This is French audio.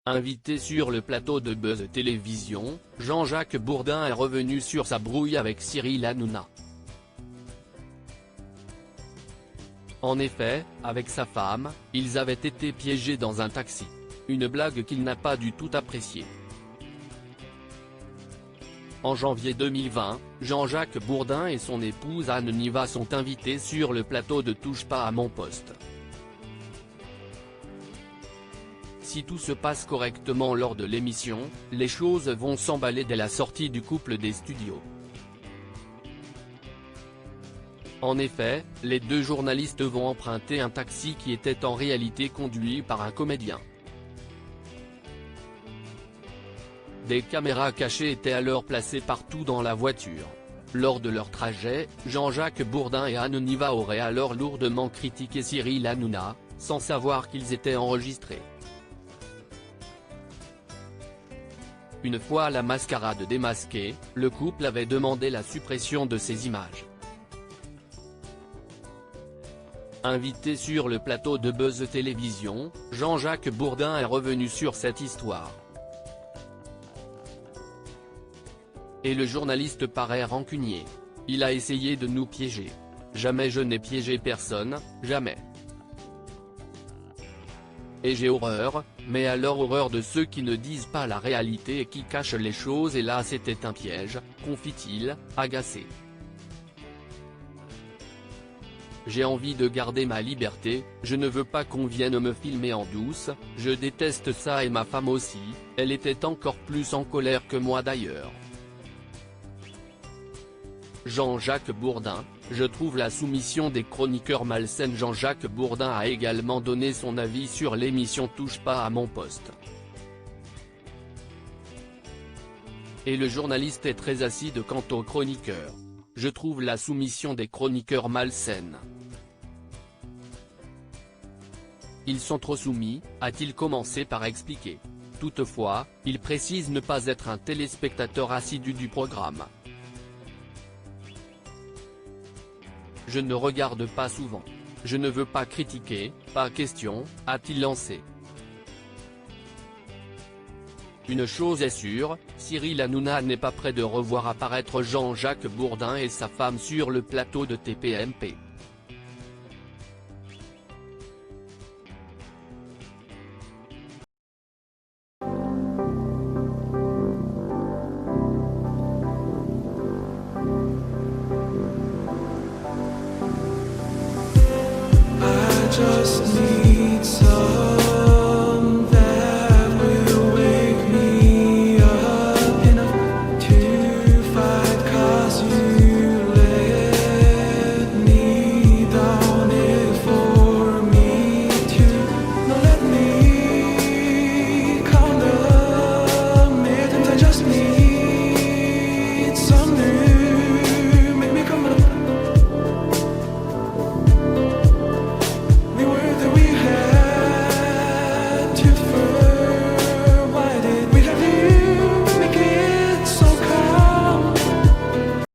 Invité sur le plateau de Buzz Télévision, Jean-Jacques Bourdin est revenu sur sa brouille avec Cyril Hanouna. En effet, avec sa femme, ils avaient été piégés dans un taxi. Une blague qu'il n'a pas du tout appréciée. En janvier 2020, Jean-Jacques Bourdin et son épouse Anne Niva sont invités sur le plateau de Touche pas à mon poste. Si tout se passe correctement lors de l'émission, les choses vont s'emballer dès la sortie du couple des studios. En effet, les deux journalistes vont emprunter un taxi qui était en réalité conduit par un comédien. Des caméras cachées étaient alors placées partout dans la voiture. Lors de leur trajet, Jean-Jacques Bourdin et Anne Niva auraient alors lourdement critiqué Cyril Hanouna, sans savoir qu'ils étaient enregistrés. Une fois la mascarade démasquée, le couple avait demandé la suppression de ces images. Invité sur le plateau de Buzz Télévision, Jean-Jacques Bourdin est revenu sur cette histoire. Et le journaliste paraît rancunier. Il a essayé de nous piéger. Jamais je n'ai piégé personne, jamais. Et j'ai horreur, mais alors horreur de ceux qui ne disent pas la réalité et qui cachent les choses, et là c'était un piège, confie-t-il, agacé. J'ai envie de garder ma liberté, je ne veux pas qu'on vienne me filmer en douce, je déteste ça et ma femme aussi, elle était encore plus en colère que moi d'ailleurs. Jean-Jacques Bourdin, je trouve la soumission des chroniqueurs malsaine. Jean-Jacques Bourdin a également donné son avis sur l'émission Touche pas à mon poste. Et le journaliste est très acide quant aux chroniqueurs. Je trouve la soumission des chroniqueurs malsaine. Ils sont trop soumis, a-t-il commencé par expliquer. Toutefois, il précise ne pas être un téléspectateur assidu du programme. Je ne regarde pas souvent. Je ne veux pas critiquer, pas question, a-t-il lancé. Une chose est sûre, Cyril Hanouna n'est pas prêt de revoir apparaître Jean-Jacques Bourdin et sa femme sur le plateau de TPMP.